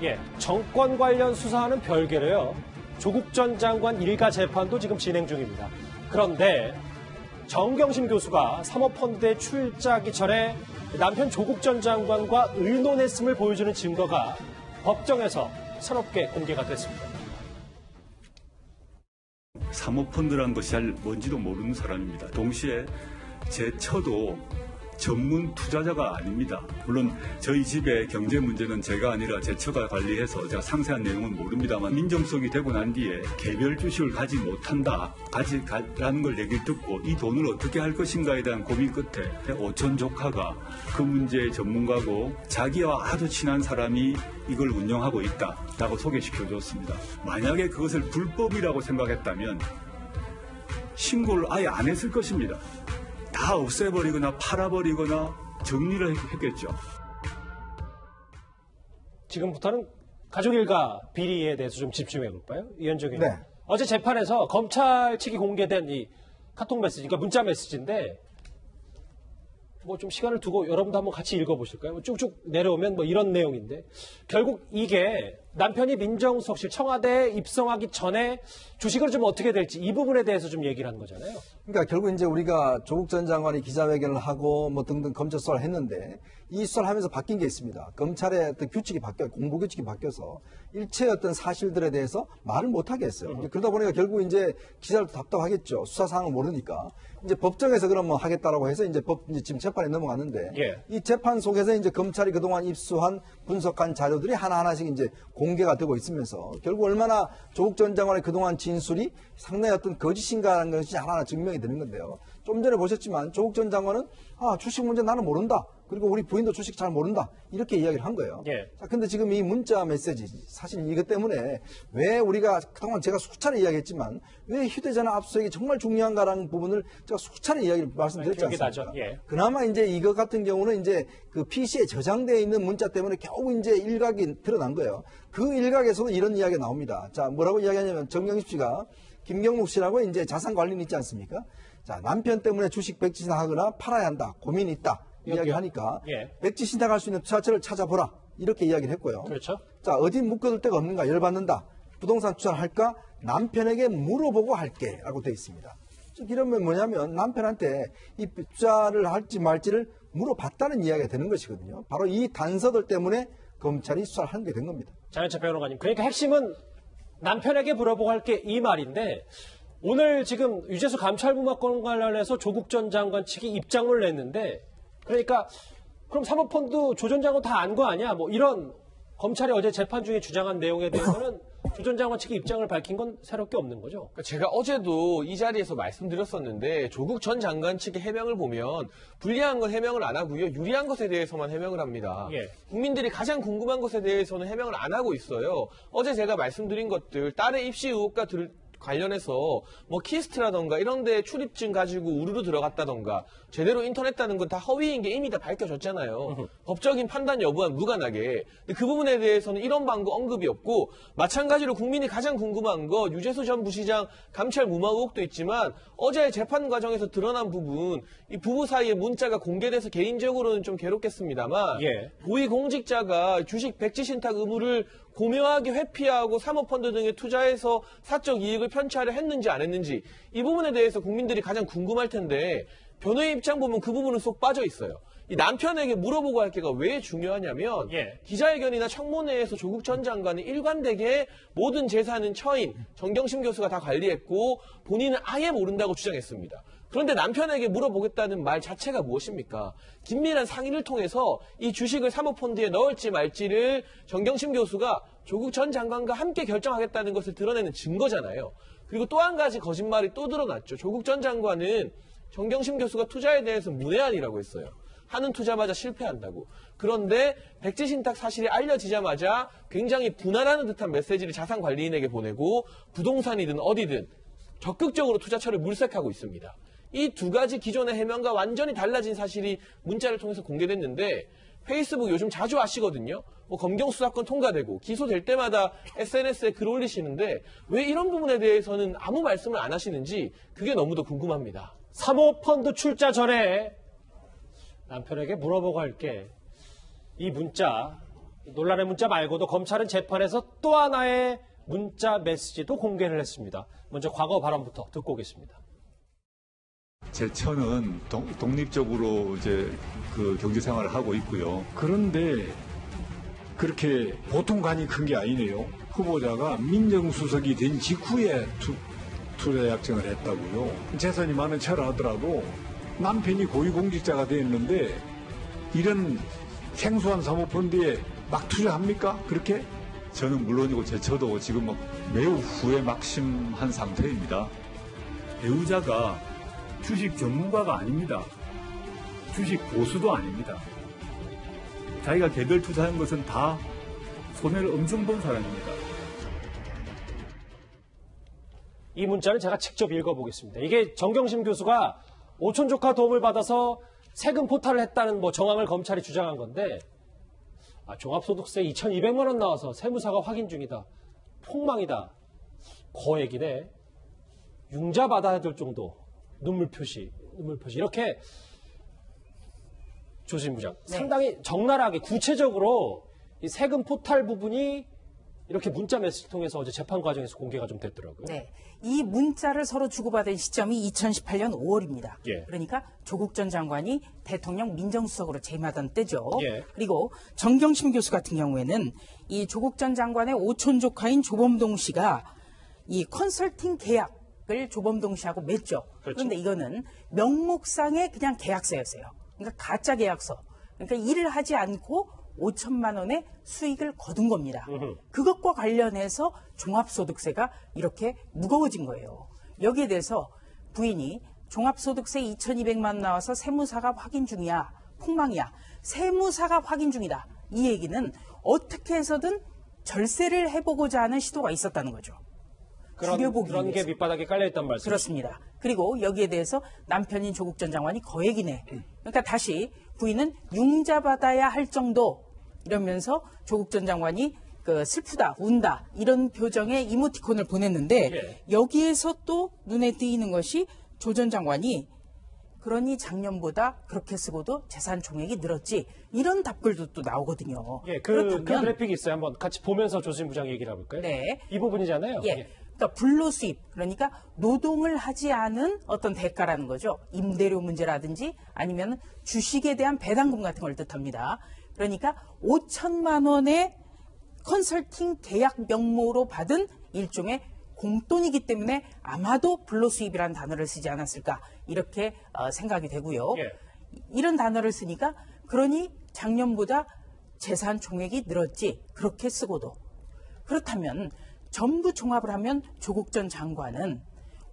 예, 정권 관련 수사하는 별개로요. 조국 전 장관 일가 재판도 지금 진행 중입니다. 그런데 정경심 교수가 사모펀드에 출자하기 전에 남편 조국 전 장관과 의논했음을 보여주는 증거가 법정에서 새롭게 공개가 됐습니다. 사모펀드라는 것이 잘 뭔지도 모르는 사람입니다. 동시에 제 처도 전문 투자자가 아닙니다. 물론 저희 집의 경제 문제는 제가 아니라 제 처가 관리해서 제가 상세한 내용은 모릅니다만 민정수석이 되고 난 뒤에 개별 주식을 가지 못한다, 가지라는 걸 얘기를 듣고 이 돈을 어떻게 할 것인가에 대한 고민 끝에 오촌 조카가 그 문제의 전문가고 자기와 아주 친한 사람이 이걸 운영하고 있다라고 소개시켜줬습니다. 만약에 그것을 불법이라고 생각했다면 신고를 아예 안 했을 것입니다. 다 없애버리거나 팔아버리거나 정리를 했겠죠. 지금부터는 가족 일가 비리에 대해서 좀 집중해 볼까요? 이현정 의원. 네. 어제 재판에서 검찰 측이 공개된 이 카톡 메시지, 그러니까 문자 메시지인데 뭐 좀 시간을 두고 여러분도 한번 같이 읽어보실까요? 쭉쭉 내려오면 뭐 이런 내용인데 결국 이게 남편이 민정수석실 청와대에 입성하기 전에 주식을 좀 어떻게 될지 이 부분에 대해서 좀 얘기를 한 거잖아요. 그러니까 결국 이제 우리가 조국 전 장관이 기자회견을 하고 뭐 등등 검찰 수사를 했는데 이 수사를 하면서 바뀐 게 있습니다. 검찰의 어떤 규칙이 공보 규칙이 바뀌어서 일체의 어떤 사실들에 대해서 말을 못하게 했어요. 그러다 보니까 결국 이제 기자들도 답답하겠죠. 수사 상황을 모르니까 이제 법정에서 그럼 뭐 하겠다라고 해서 이제 지금 재판에 넘어갔는데 예. 이 재판 속에서 이제 검찰이 그동안 입수한 분석한 자료들이 하나하나씩 이제 공개가 되고 있으면서 결국 얼마나 조국 전 장관의 그동안 진술이 상당히 어떤 거짓인가라는 것이 하나하나 증명이 되는 건데요. 좀 전에 보셨지만 조국 전 장관은 주식 문제 나는 모른다. 그리고 우리 부인도 주식 잘 모른다. 이렇게 이야기를 한 거예요. 예. 자, 근데 지금 이 문자 메시지, 사실 이것 때문에 왜 우리가 그동안 제가 수차례 이야기했지만 왜 휴대전화 압수수색이 정말 중요한가라는 부분을 제가 수차례 이야기를 말씀드렸지 않습니까? 예. 그나마 이제 이것 같은 경우는 이제 그 PC에 저장되어 있는 문자 때문에 겨우 이제 일각이 드러난 거예요. 그 일각에서도 이런 이야기가 나옵니다. 자, 뭐라고 이야기하냐면 정경심 씨가 김경록 씨라고 이제 자산관리인 있지 않습니까? 자, 남편 때문에 주식 백지 신탁하거나 팔아야 한다. 고민이 있다. 이야기를 하니까 예. 백지 신탁할 수 있는 투자처를 찾아보라. 이렇게 이야기를 했고요. 그렇죠. 자, 어디 묶어둘 데가 없는가? 열받는다. 부동산 투자를 할까? 남편에게 물어보고 할게. 라고 되어 있습니다. 즉, 이러면 뭐냐면 남편한테 이 투자를 할지 말지를 물어봤다는 이야기가 되는 것이거든요. 바로 이 단서들 때문에 검찰이 수사를 하는 게 된 겁니다. 장현철 변호사님. 그러니까 핵심은 남편에게 물어보고 할게 이 말인데 오늘 지금 유재수 감찰부마 건 관련해서 조국 전 장관 측이 입장을 냈는데 그러니까 그럼 사모펀드 조 전 장관 다 안 거 아니야? 뭐 이런 검찰이 어제 재판 중에 주장한 내용에 대해서는 조 전 장관 측이 입장을 밝힌 건 새롭게 없는 거죠. 그러니까 제가 어제도 이 자리에서 말씀드렸었는데 조국 전 장관 측의 해명을 보면 불리한 건 해명을 안 하고요. 유리한 것에 대해서만 해명을 합니다. 예. 국민들이 가장 궁금한 것에 대해서는 해명을 안 하고 있어요. 어제 제가 말씀드린 것들 딸의 입시 의혹과 관련해서 뭐 키스트라던가 이런 데 출입증 가지고 우르르 들어갔다던가 제대로 인터넷다는 건 다 허위인 게 이미 다 밝혀졌잖아요. 법적인 판단 여부와 무관하게. 근데 그 부분에 대해서는 이런 방구 언급이 없고 마찬가지로 국민이 가장 궁금한 거 유재수 전 부시장 감찰 무마 의혹도 있지만 어제 재판 과정에서 드러난 부분 이 부부 사이에 문자가 공개돼서 개인적으로는 좀 괴롭겠습니다만 예. 고위공직자가 주식 백지 신탁 의무를 고묘하게 회피하고 사모펀드 등에 투자해서 사적 이익을 편취하려 했는지 안 했는지 이 부분에 대해서 국민들이 가장 궁금할 텐데 변호의 입장 보면 그 부분은 쏙 빠져 있어요. 이 남편에게 물어보고 할 게가 왜 중요하냐면 예. 기자회견이나 청문회에서 조국 전 장관은 일관되게 모든 재산은 처인 정경심 교수가 다 관리했고 본인은 아예 모른다고 주장했습니다. 그런데 남편에게 물어보겠다는 말 자체가 무엇입니까? 긴밀한 상의를 통해서 이 주식을 사모펀드에 넣을지 말지를 정경심 교수가 조국 전 장관과 함께 결정하겠다는 것을 드러내는 증거잖아요. 그리고 또 한 가지 거짓말이 또 드러났죠. 조국 전 장관은 정경심 교수가 투자에 대해서 문외한이라고 했어요. 하는 투자마자 실패한다고. 그런데 백지 신탁 사실이 알려지자마자 굉장히 분할하는 듯한 메시지를 자산관리인에게 보내고 부동산이든 어디든 적극적으로 투자처를 물색하고 있습니다. 이 두 가지 기존의 해명과 완전히 달라진 사실이 문자를 통해서 공개됐는데 페이스북 요즘 자주 하시거든요. 뭐 검경 수사권 통과되고 기소될 때마다 SNS에 글 올리시는데 왜 이런 부분에 대해서는 아무 말씀을 안 하시는지 그게 너무도 궁금합니다. 사모펀드 출자 전에 남편에게 물어보고 할게 이 문자 논란의 문자 말고도 검찰은 재판에서 또 하나의 문자 메시지도 공개를 했습니다. 먼저 과거 발언부터 듣고 오겠습니다. 제 처는 독립적으로 이제 그 경제 생활을 하고 있고요. 그런데 그렇게 보통 간이 큰 게 아니네요. 후보자가 민정수석이 된 직후에 투자약정을 했다고요. 재산이 많은 처라 하더라도 남편이 고위공직자가 됐는데 이런 생소한 사모펀드에 막 투자합니까? 그렇게? 저는 물론이고 제 처도 지금 매우 후회 막심한 상태입니다. 배우자가 주식 전문가가 아닙니다. 주식 고수도 아닙니다. 자기가 개별 투자한 것은 다 손해를 엄청 본 사람입니다. 이 문자는 제가 직접 읽어보겠습니다. 이게 정경심 교수가 오촌 조카 도움을 받아서 세금 포탈을 했다는 정황을 검찰이 주장한 건데, 종합소득세 2,200만 원 나와서 세무사가 확인 중이다. 폭망이다. 거액이네. 융자 받아야 될 정도. 눈물 표시. 이렇게 조심 부장 상당히 적나라하게 구체적으로 이 세금 포탈 부분이 이렇게 문자 메시지 통해서 어제 재판 과정에서 공개가 좀 됐더라고요. 네. 이 문자를 서로 주고받은 시점이 2018년 5월입니다. 예. 그러니까 조국 전 장관이 대통령 민정수석으로 재임하던 때죠. 예. 그리고 정경심 교수 같은 경우에는 이 조국 전 장관의 오촌 조카인 조범동 씨가 이 컨설팅 계약을 조범동 씨하고 맺죠. 그렇죠. 그런데 이거는 명목상의 그냥 계약서였어요. 그러니까 가짜 계약서. 그러니까 일을 하지 않고 5천만 원의 수익을 거둔 겁니다. 그것과 관련해서 종합소득세가 이렇게 무거워진 거예요. 여기에 대해서 부인이 종합소득세 2,200만 원 나와서 세무사가 확인 중이야. 폭망이야. 세무사가 확인 중이다. 이 얘기는 어떻게 해서든 절세를 해보고자 하는 시도가 있었다는 거죠. 줄여보기 그런 게 위해서. 밑바닥에 깔려있단 말씀이죠. 그렇습니다. 그리고 여기에 대해서 남편인 조국 전 장관이 거액이네. 그러니까 다시 부인은 융자받아야 할 정도 이러면서 조국 전 장관이 슬프다, 운다 이런 표정의 이모티콘을 보냈는데 예. 여기에서 또 눈에 띄는 것이 조 전 장관이 그러니 작년보다 그렇게 쓰고도 재산 총액이 늘었지 이런 답글도 또 나오거든요. 예, 그 그래픽이 있어요. 한번 같이 보면서 조심 부장 얘기를 해볼까요? 네. 이 부분이잖아요. 예. 그러니까 불로수입, 그러니까 노동을 하지 않은 어떤 대가라는 거죠. 임대료 문제라든지 아니면 주식에 대한 배당금 같은 걸 뜻합니다. 그러니까 5천만 원의 컨설팅 계약 명목으로 받은 일종의 공돈이기 때문에 아마도 불로수입이라는 단어를 쓰지 않았을까 이렇게 생각이 되고요. 예. 이런 단어를 쓰니까 그러니 작년보다 재산 총액이 늘었지 그렇게 쓰고도 그렇다면 전부 종합을 하면 조국 전 장관은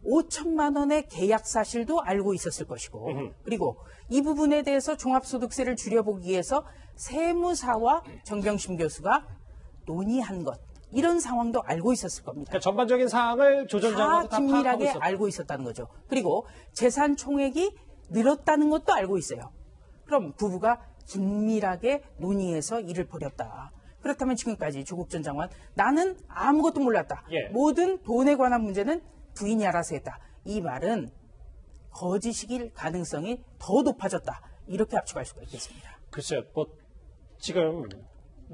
5천만 원의 계약 사실도 알고 있었을 것이고 그리고 이 부분에 대해서 종합소득세를 줄여보기 위해서 세무사와 정경심 교수가 논의한 것 이런 상황도 알고 있었을 겁니다. 그러니까 전반적인 사항을 조 전 장관도 다 다 긴밀하게 파악하고 있었다. 알고 있었다는 거죠. 그리고 재산 총액이 늘었다는 것도 알고 있어요. 그럼 부부가 긴밀하게 논의해서 일을 벌였다. 그렇다면 지금까지 조국 전 장관 나는 아무것도 몰랐다. 예. 모든 돈에 관한 문제는 부인이 알아서 했다. 이 말은 거짓일 가능성이 더 높아졌다. 이렇게 압축할 수가 있겠습니다. 글쎄요, 지금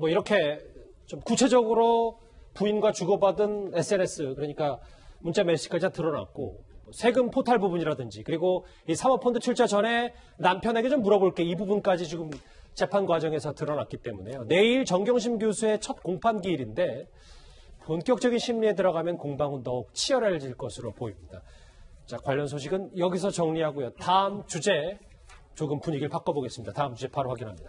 이렇게 좀 구체적으로 부인과 주고받은 SNS, 그러니까 문자 메시지까지 다 드러났고, 세금 포탈 부분이라든지, 그리고 이 사모펀드 출자 전에 남편에게 좀 물어볼게 이 부분까지 지금 재판 과정에서 드러났기 때문에요. 내일 정경심 교수의 첫 공판 기일인데, 본격적인 심리에 들어가면 공방은 더욱 치열해질 것으로 보입니다. 자, 관련 소식은 여기서 정리하고요. 다음 주제 조금 분위기를 바꿔보겠습니다. 다음 주제 바로 확인합니다.